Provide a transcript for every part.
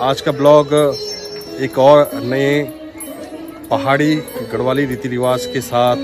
आज का ब्लॉग एक और नए पहाड़ी गढ़वाली रीति रिवाज के साथ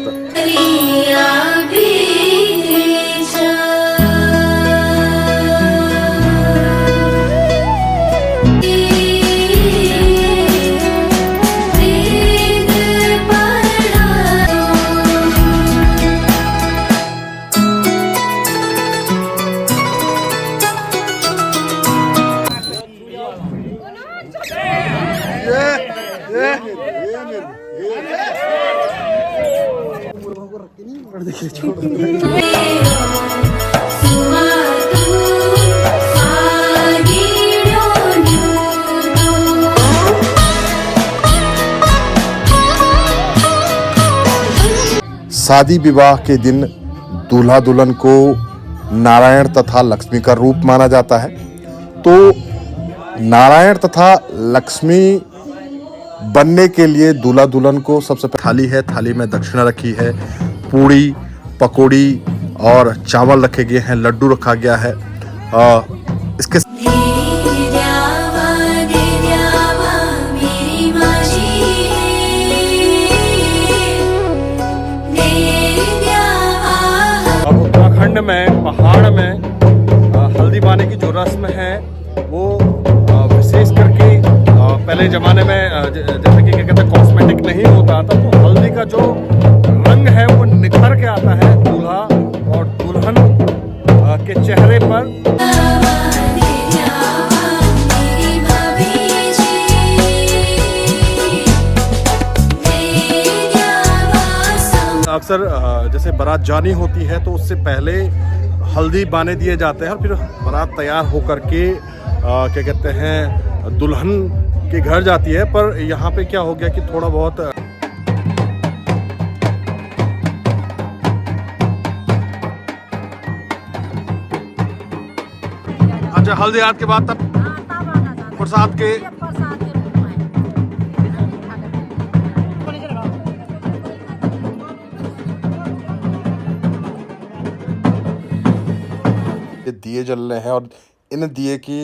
शादी विवाह के दिन दूल्हा दुल्हन को नारायण तथा लक्ष्मी का रूप माना जाता है। तो नारायण तथा लक्ष्मी बनने के लिए दूल्हा दुल्हन को सबसे पहले थाली है, थाली में दक्षिणा रखी है, पूड़ी पकौड़ी और चावल रखे गए हैं, लड्डू रखा गया है। इसके अब उत्तराखंड में पहाड़ में हल्दी पाने की जो रस्म है वो विशेष करके पहले ज़माने में जैसे कि क्या कहते हैं कॉस्मेटिक नहीं होता था, तो हल्दी का जो रंग है वो निखर के आता है दूल्हा और दुल्हन के चेहरे पर। अक्सर जैसे बारात जानी होती है तो उससे पहले हल्दी बाने दिए जाते हैं और फिर बारात तैयार होकर के क्या कहते हैं दुल्हन के घर जाती है। पर यहाँ पे क्या हो गया कि थोड़ा बहुत अच्छा हल्दी रात के बाद तब प्रसाद के दिए जल रहे हैं और इन दिए की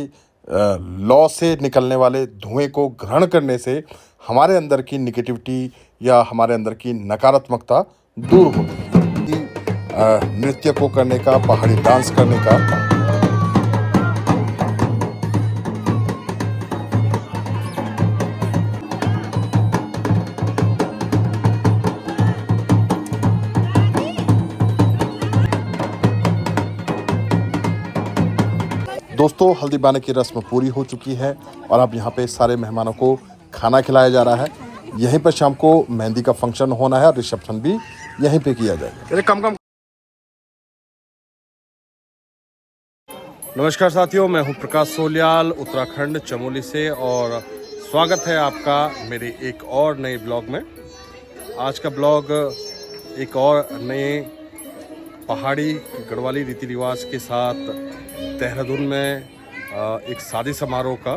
लौ से निकलने वाले धुएं को ग्रहण करने से हमारे अंदर की निगेटिविटी या हमारे अंदर की नकारात्मकता दूर होती है। नृत्य को करने का, पहाड़ी डांस करने का दोस्तों, हल्दी बाने की रस्म पूरी हो चुकी है और अब यहाँ पे सारे मेहमानों को खाना खिलाया जा रहा है। यहीं पर शाम को मेहंदी का फंक्शन होना है और रिसेप्शन भी यहीं पे किया जाएगा। कम नमस्कार साथियों, मैं हूं प्रकाश सोलियाल उत्तराखंड चमोली से और स्वागत है आपका मेरे एक और नए ब्लॉग में। आज का ब्लॉग एक और नए पहाड़ी गढ़वाली रीति रिवाज के साथ देहरादून में एक शादी समारोह का,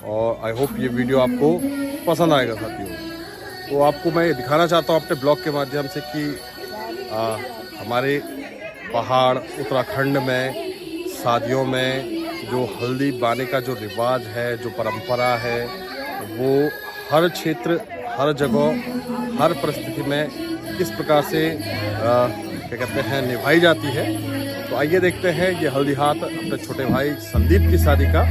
और आई होप ये वीडियो आपको पसंद आएगा साथियों। तो आपको मैं दिखाना चाहता हूँ अपने ब्लॉग के माध्यम से कि हमारे पहाड़ उत्तराखंड में शादियों में जो हल्दी बाने का जो रिवाज है, जो परंपरा है, वो हर क्षेत्र, हर जगह, हर परिस्थिति में किस प्रकार से क्या कहते हैं निभाई जाती है। तो आइए देखते हैं ये हल्दी हाथ अपने छोटे भाई संदीप की शादी का।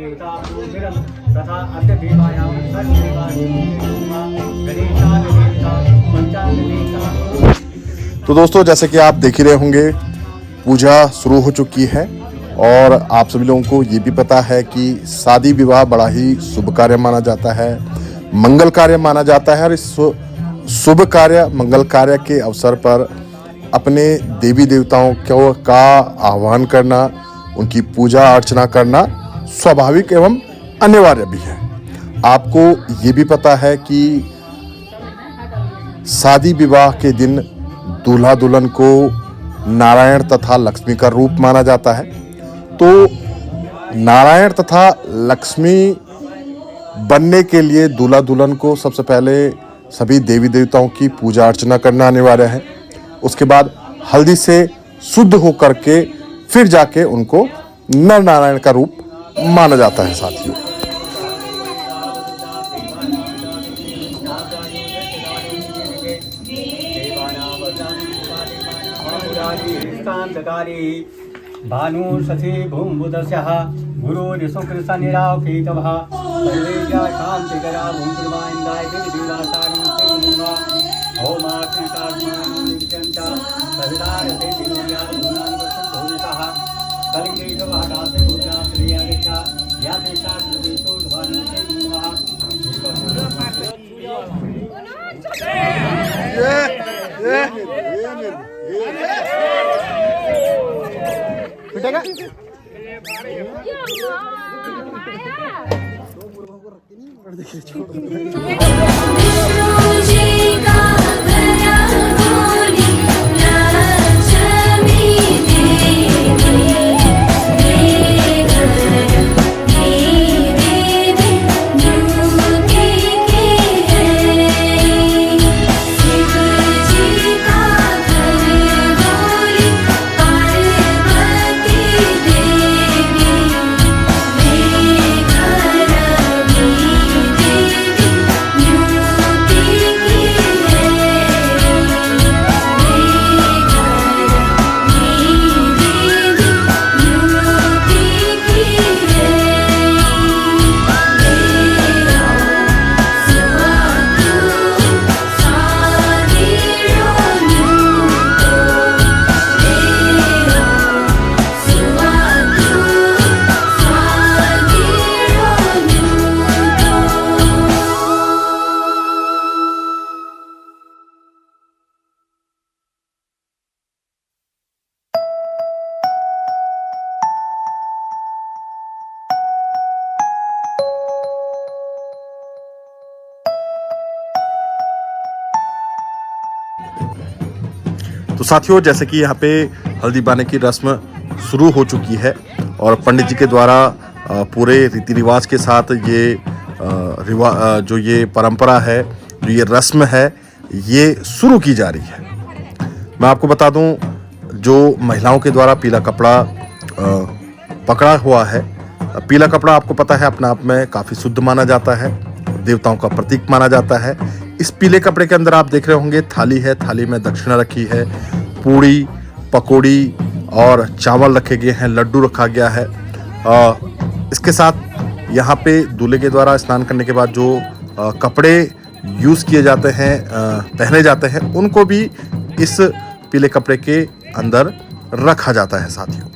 देवता पूर्णिरं तथा अद्य देवायां गणेशाय देवता पंचांग देवता। तो दोस्तों, जैसे कि आप देख ही रहे होंगे, पूजा शुरू हो चुकी है और आप सभी लोगों को ये भी पता है कि शादी विवाह बड़ा ही शुभ कार्य माना जाता है, मंगल कार्य माना जाता है। और इस शुभ कार्य मंगल कार्य के अवसर पर अपने देवी देवताओं का आह्वान करना, उनकी पूजा अर्चना करना स्वाभाविक एवं अनिवार्य भी है। आपको ये भी पता है कि शादी विवाह के दिन दूल्हा दुल्हन को नारायण तथा लक्ष्मी का रूप माना जाता है। तो नारायण तथा लक्ष्मी बनने के लिए दूल्हा दुल्हन को सबसे पहले सभी देवी देवताओं की पूजा अर्चना करना अनिवार्य है। उसके बाद हल्दी से शुद्ध होकर के फिर जाके उनको नर नारायण का रूप माना जाता है साथियों। भानु शशि भूम्बुदस्यः गुरुर्शुक्रशनिरावकेतवः सर्वेभ्यः शान्तिकरा भूम्पुर्वाइन्दाय देवीदेवतासागरमुक्तिर्मुनिः ओमाकृतात्मानुनित्यन्ता सवितारते दिव्यात्मानुपश्चितोदितः कलिकेशवहटास्य भूजाश्रियादिशा यादेशा सुदेशो ध्वनुते नमः। तो साथियों, जैसे कि यहाँ पे हल्दी बाने की रस्म शुरू हो चुकी है और पंडित जी के द्वारा पूरे रीति रिवाज के साथ ये जो ये परंपरा है, जो ये रस्म है, ये शुरू की जा रही है। मैं आपको बता दूं, जो महिलाओं के द्वारा पीला कपड़ा पकड़ा हुआ है, पीला कपड़ा आपको पता है अपने आप में काफ़ी शुद्ध माना जाता है, देवताओं का प्रतीक माना जाता है। इस पीले कपड़े के अंदर आप देख रहे होंगे थाली है, थाली में दक्षिणा रखी है, पूड़ी पकौड़ी और चावल रखे गए हैं, लड्डू रखा गया है। इसके साथ यहाँ पे दूल्हे के द्वारा स्नान करने के बाद जो कपड़े यूज़ किए जाते हैं, पहने जाते हैं, उनको भी इस पीले कपड़े के अंदर रखा जाता है साथियों।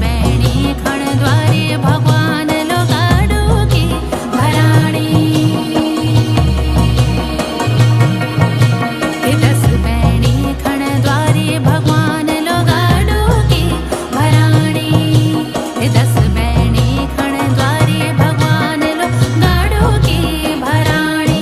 बैणी खण द्वारे भगवान लोगाड़ो की भराणी। हे 10 बैणी खण द्वारे भगवान लोगाड़ो की भराणी। हे 10 बैणी खण द्वारे भगवान लोगाड़ो की भराणी।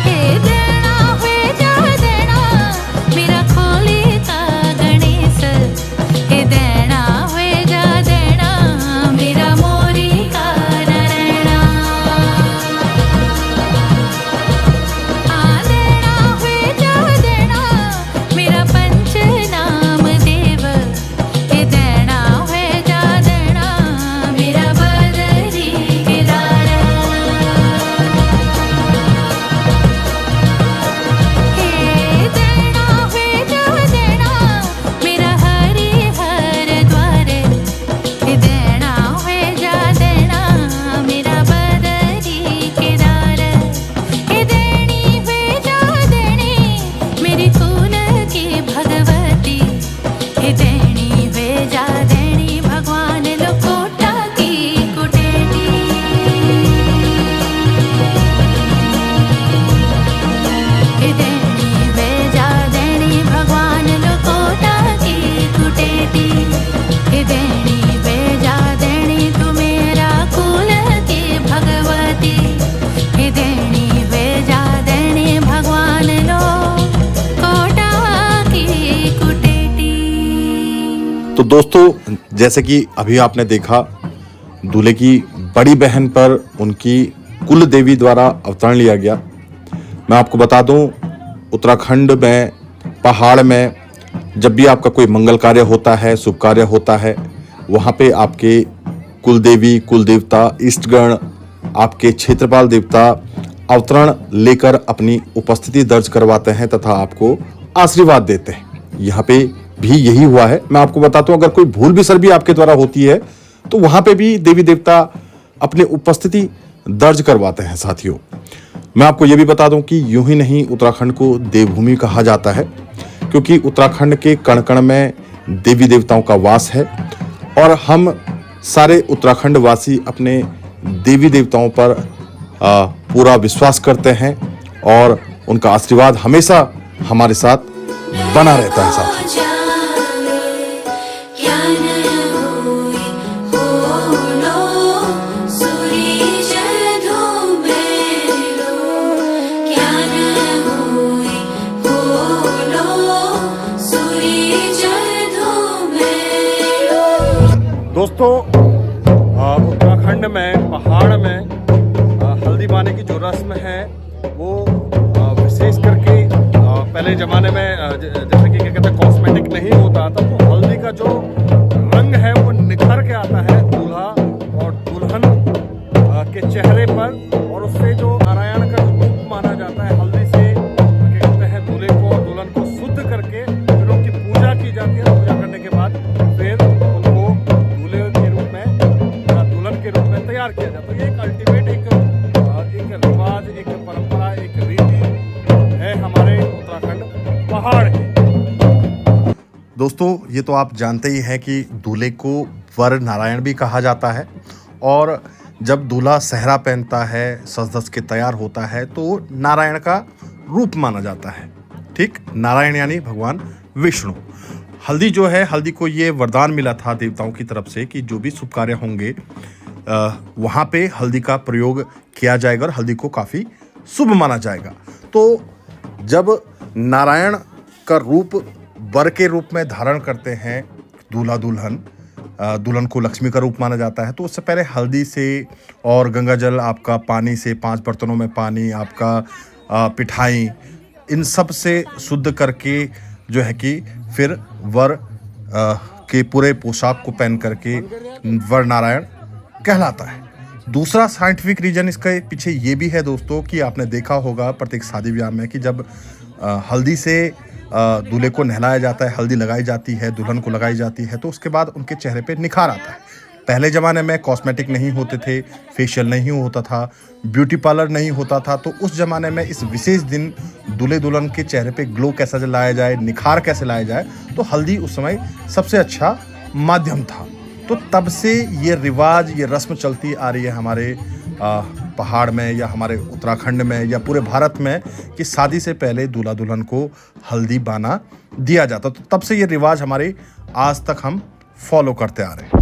हे देना हुए जा देना मेरा खोली का गणेश। हे देना हुए जा देना मेरा मोरी का नारायणा। देना हुए जा देना मेरा पंच नाम देव। हे देना हुए जा देना मेरा बदरी केदार। हे देना हुए जा देना मेरा हरि हर द्वार। हे देना हुए जा देना मेरा बदरी केदार। हे देनी हुए जा देनी मेरी कुल की भगवती। हे देनी हुए जा देनी भगवान लोकोटा की कुटेटी। हे देनी वे जा देनी भगवान लोकोटा की कुटेटी। हे देनी वे जा देनी तू मेरा कुल की भगवती। हे देनी वे जा देनी भगवान लोकोटा की कुटेटी। तो दोस्तों, जैसे कि अभी आपने देखा, दूल्हे की बड़ी बहन पर उनकी कुल देवी द्वारा अवतरण लिया गया। मैं आपको बता दूं, उत्तराखंड में पहाड़ में जब भी आपका कोई मंगल कार्य होता है, शुभ कार्य होता है, वहाँ पे आपके कुल देवी, कुल देवता, इष्टगण, आपके क्षेत्रपाल देवता अवतरण लेकर अपनी उपस्थिति दर्ज करवाते हैं तथा आपको आशीर्वाद देते हैं। यहाँ पे भी यही हुआ है। मैं आपको बताता हूँ, अगर कोई भूल भी सर भी आपके द्वारा होती है तो वहाँ पे भी देवी देवता अपनी उपस्थिति दर्ज करवाते हैं। साथियों, मैं आपको ये भी बता दूं कि यूं ही नहीं उत्तराखंड को देवभूमि कहा जाता है, क्योंकि उत्तराखंड के कण कण में देवी देवताओं का वास है और हम सारे उत्तराखंड वासी अपने देवी देवताओं पर पूरा विश्वास करते हैं और उनका आशीर्वाद हमेशा हमारे साथ बना रहता है। साथियों, दोस्तों, उत्तराखंड में पहाड़ में हल्दी पाने की जो रस्म है वो विशेष करके पहले ज़माने में जैसे कि क्या कहते हैं कॉस्मेटिक नहीं होता था, तो हल्दी का जो रंग है वो निखर के आता है दूल्हा और दुल्हन के चेहरे पर, और उससे जो नारायण का जो रूप माना जाता है, हल्दी से क्या कहते हैं दूल्हे को और दुल्हन को शुद्ध करके फिर उनकी पूजा की जाती है। पूजा करने के बाद फिर उनको दूल्हे के रूप में या दुल्हन के रूप में तैयार किया जाता है। ये एक अल्टीमेट एक रिवाज, एक परंपरा, एक रीति है हमारे उत्तराखंड पहाड़ की। दोस्तों, ये तो आप जानते ही हैं कि दूल्हे को वर नारायण भी कहा जाता है, और जब दूल्हा सेहरा पहनता है, सज धज के तैयार होता है, तो नारायण का रूप माना जाता है। ठीक, नारायण यानी भगवान विष्णु। हल्दी जो है, हल्दी को ये वरदान मिला था देवताओं की तरफ से कि जो भी शुभ कार्य होंगे वहाँ पे हल्दी का प्रयोग किया जाएगा और हल्दी को काफ़ी शुभ माना जाएगा। तो जब नारायण का रूप वर के रूप में धारण करते हैं दूल्हा दुल्हन, दुल्हन को लक्ष्मी का रूप माना जाता है, तो उससे पहले हल्दी से और गंगा जल, आपका पानी से, 5 बर्तनों में पानी, आपका पिठाई, इन सब से शुद्ध करके जो है कि फिर वर के पूरे पोशाक को पहन करके वर नारायण कहलाता है। दूसरा साइंटिफिक रीजन इसके पीछे ये भी है दोस्तों कि आपने देखा होगा प्रत्येक शादी ब्याह में कि जब हल्दी से दूल्हे को नहलाया जाता है, हल्दी लगाई जाती है, दुल्हन को लगाई जाती है, तो उसके बाद उनके चेहरे पे निखार आता है। पहले ज़माने में कॉस्मेटिक नहीं होते थे, फेशियल नहीं होता था, ब्यूटी पार्लर नहीं होता था, तो उस ज़माने में इस विशेष दिन दूल्हे दुल्हन के चेहरे पे ग्लो कैसा लाया जाए, निखार कैसे लाया जाए, तो हल्दी उस समय सबसे अच्छा माध्यम था। तो तब से ये रिवाज, ये रस्म चलती आ रही है हमारे पहाड़ में या हमारे उत्तराखंड में या पूरे भारत में कि शादी से पहले दूल्हा दुल्हन को हल्दी बाना दिया जाता। तो तब से ये रिवाज हमारे आज तक हम फॉलो करते आ रहे हैं।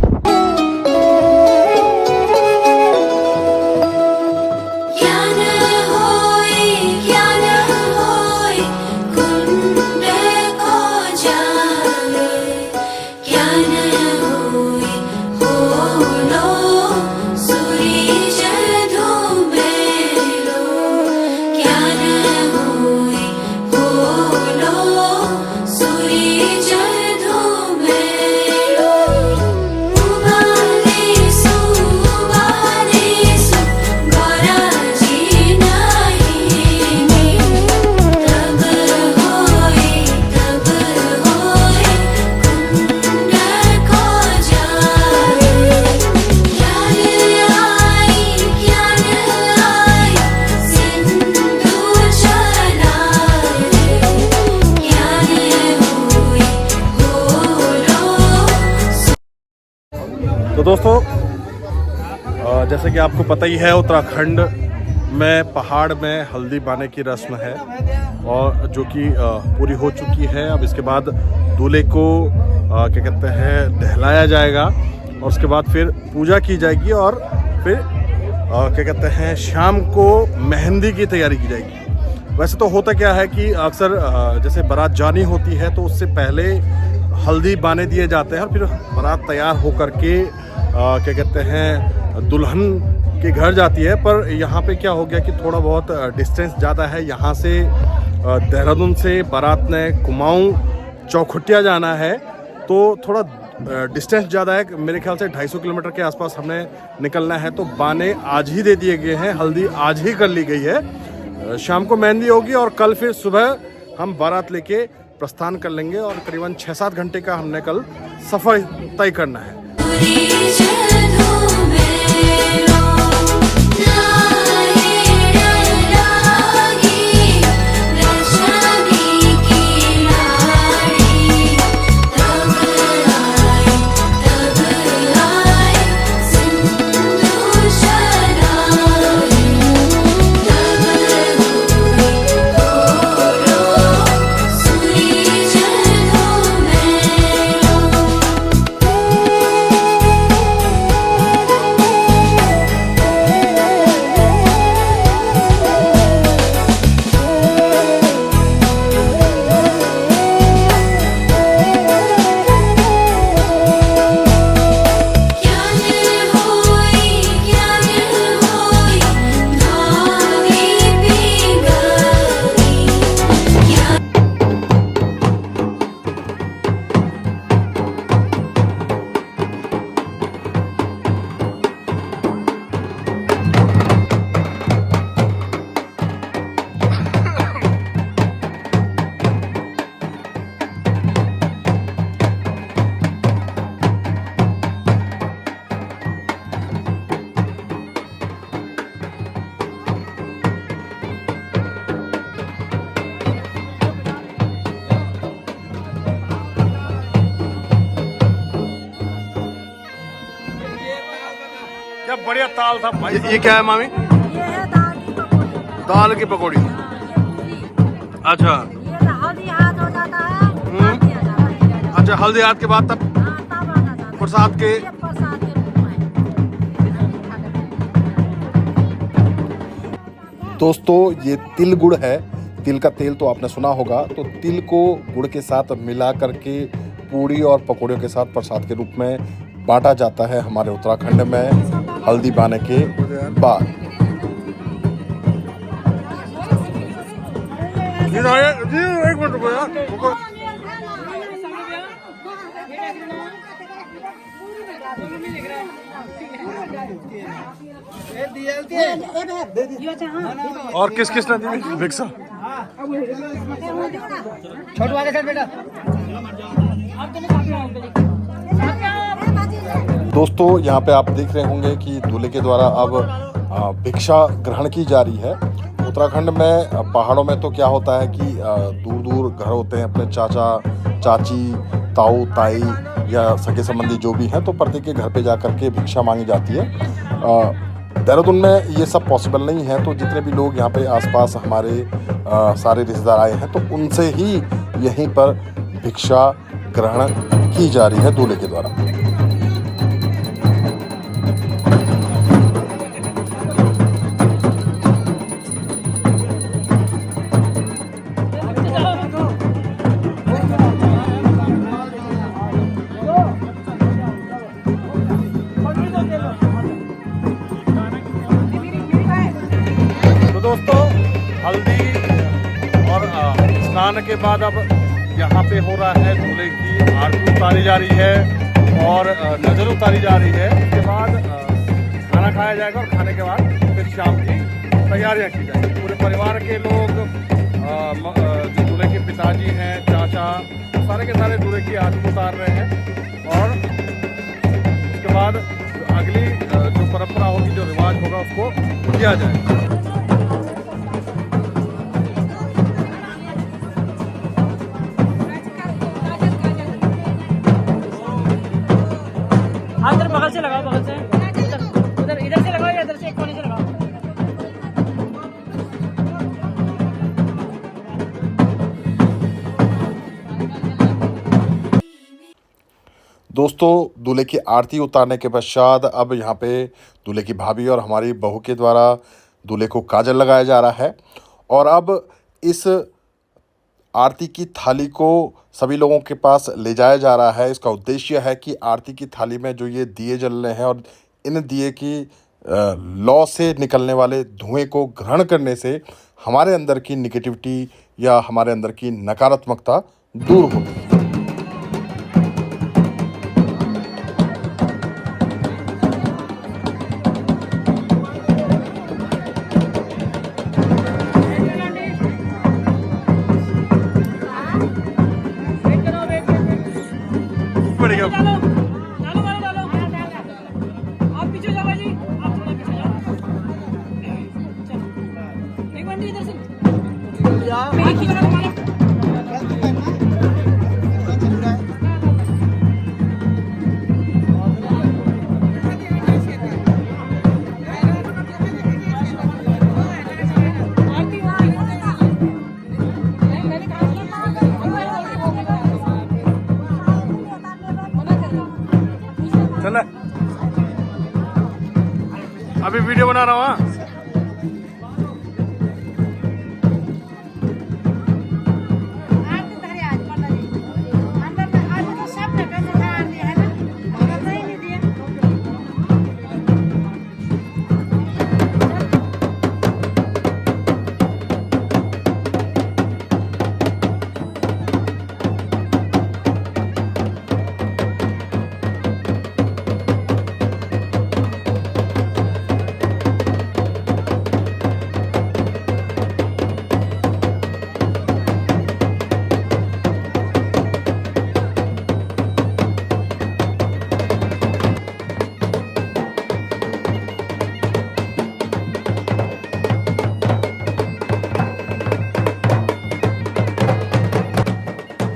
तो दोस्तों, जैसे कि आपको पता ही है, उत्तराखंड में पहाड़ में हल्दी बाने की रस्म है और जो कि पूरी हो चुकी है। अब इसके बाद दूल्हे को क्या कहते हैं, दहलाया जाएगा और उसके बाद फिर पूजा की जाएगी और फिर क्या कहते हैं, शाम को मेहंदी की तैयारी की जाएगी। वैसे तो होता क्या है कि अक्सर जैसे बारात जानी होती है तो उससे पहले हल्दी बाने दिए जाते हैं और फिर बारात तैयार होकर के क्या कहते हैं, दुल्हन के घर जाती है। पर यहाँ पे क्या हो गया कि थोड़ा बहुत डिस्टेंस ज़्यादा है। यहाँ से देहरादून से बारात ने कुमाऊं चौखुटिया जाना है, तो थोड़ा डिस्टेंस ज़्यादा है। मेरे ख्याल से 250 किलोमीटर के आसपास हमने निकलना है। तो बाने आज ही दे दिए गए हैं, हल्दी आज ही कर ली गई है। शाम को मेहंदी होगी और कल फिर सुबह हम बारात लेके प्रस्थान कर लेंगे और करीबन 6-7 घंटे का हमने कल सफ़र तय करना है। क्या बढ़िया ताल था भाई। ये क्या है मामी? ये है दाल की पकौड़ी। दाल की पकौड़ी। अच्छा, ये हल्दी हाथ हो जाता है, तब दिया जाता है। अच्छा, हल्दी हाथ के बाद तब हाँ, तब आ जाता है। प्रसाद के। ये प्रसाद के रूप में। दोस्तों, ये तिल गुड़ है। तिल का तेल तो आपने सुना होगा। तो तिल को गुड़ के साथ मिला करके पूड़ी और पकौड़ियों के साथ प्रसाद के रूप में बांटा जाता है हमारे उत्तराखंड में हल्दी बाने के बाद। एक मिनट रुको यार, रुको। और किस किस ने दी भिक्षा? छोटू वाले सर बेटा। दोस्तों यहाँ पे आप देख रहे होंगे कि दूल्हे के द्वारा अब भिक्षा ग्रहण की जा रही है। उत्तराखंड में पहाड़ों में तो क्या होता है कि दूर दूर घर होते हैं अपने चाचा चाची ताऊ ताई या सगे संबंधी जो भी हैं, तो प्रत्येक के घर पे जा कर के भिक्षा मांगी जाती है। देहरादून में ये सब पॉसिबल नहीं है, तो जितने भी लोग यहाँ पे आसपास हमारे सारे रिश्तेदार आए हैं तो उनसे ही यहीं पर भिक्षा ग्रहण की जा रही है दूल्हे के द्वारा। दोस्तों हल्दी और स्नान के बाद अब यहाँ पे हो रहा है दूल्हे की आरती उतारी जा रही है और नजर उतारी जा रही है। उसके बाद खाना खाया जाएगा और खाने के बाद फिर शाम की तैयारियाँ की जाएंगी। पूरे परिवार के लोग जो दूल्हे के पिताजी हैं चाचा सारे के सारे दूल्हे की आरती उतार रहे हैं और उसके बाद अगली जो परंपरा होगी जो रिवाज होगा उसको किया जाएगा। इधर बगल से लगाओ, बगल से उधर इधर से लगाओ या इधर से एक कोने से लगाओ। दोस्तों दूल्हे की आरती उतारने के पश्चात अब यहाँ पे दूल्हे की भाभी और हमारी बहू के द्वारा दूल्हे को काजल लगाया जा रहा है और अब इस आरती की थाली को सभी लोगों के पास ले जाया जा रहा है। इसका उद्देश्य है कि आरती की थाली में जो ये दिए जल रहे हैं और इन दिए की लौ से निकलने वाले धुएं को ग्रहण करने से हमारे अंदर की निगेटिविटी या हमारे अंदर की नकारात्मकता दूर होगी। डालो डालो डालो डालो, आप पीछे जाओ जी, आप थोड़ा पीछे जाओ। चलो एक मिनट इधर से मैं खींच रहा हूं। चले अभी वीडियो बना रहा हूँ। हाँ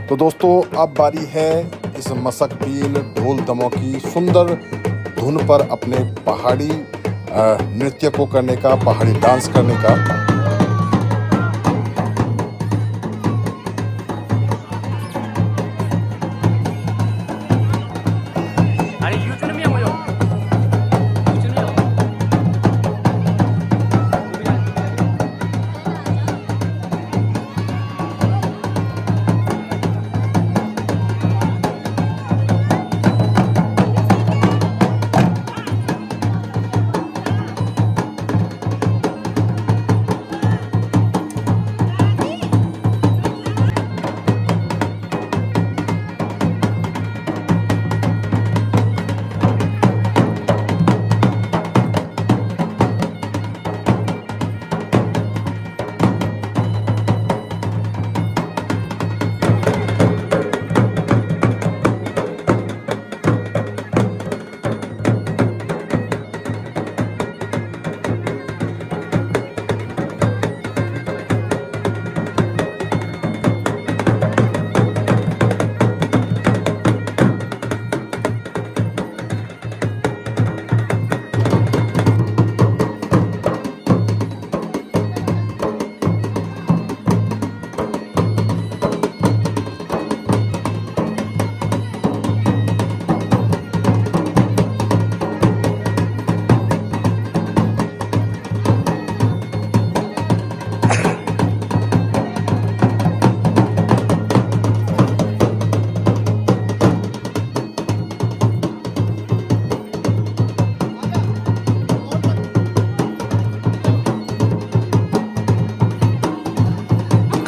तो दोस्तों अब बारी है इस मसक पील ढोल दमों की सुंदर धुन पर अपने पहाड़ी नृत्य को करने का, पहाड़ी डांस करने का।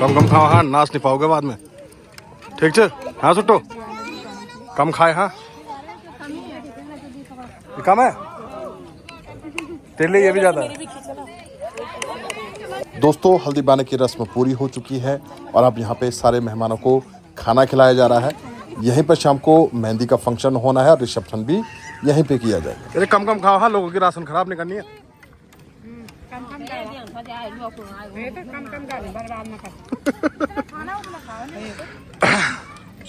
कम कम खाओ हाँ, नाच नहीं पाओगे बाद में। ठीक है हाँ सुट्टो, कम खाए हाँ। ये कम है तेरे लिए, ये भी ज्यादा है। दोस्तों हल्दी बाने की रस्म पूरी हो चुकी है और अब यहाँ पे सारे मेहमानों को खाना खिलाया जा रहा है। यहीं पर शाम को मेहंदी का फंक्शन होना है और रिसेप्शन भी यहीं पे किया जाएगा। अरे कम कम खाओ हाँ, लोगों की राशन खराब नहीं करनी है।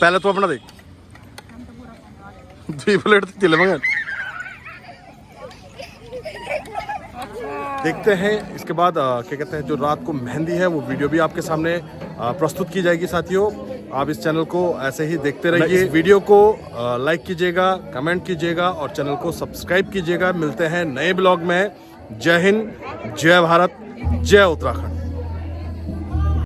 पहले तो अपना देख 3 प्लेट तिले मंगे। देखते हैं इसके बाद क्या कहते हैं, जो रात को मेहंदी है वो वीडियो भी आपके सामने प्रस्तुत की जाएगी। साथियों आप इस चैनल को ऐसे ही देखते रहिए। इस वीडियो को लाइक कीजिएगा, कमेंट कीजिएगा और चैनल को सब्सक्राइब कीजिएगा। मिलते हैं नए ब्लॉग में। जय हिंद, जय भारत, जय उत्तराखंड।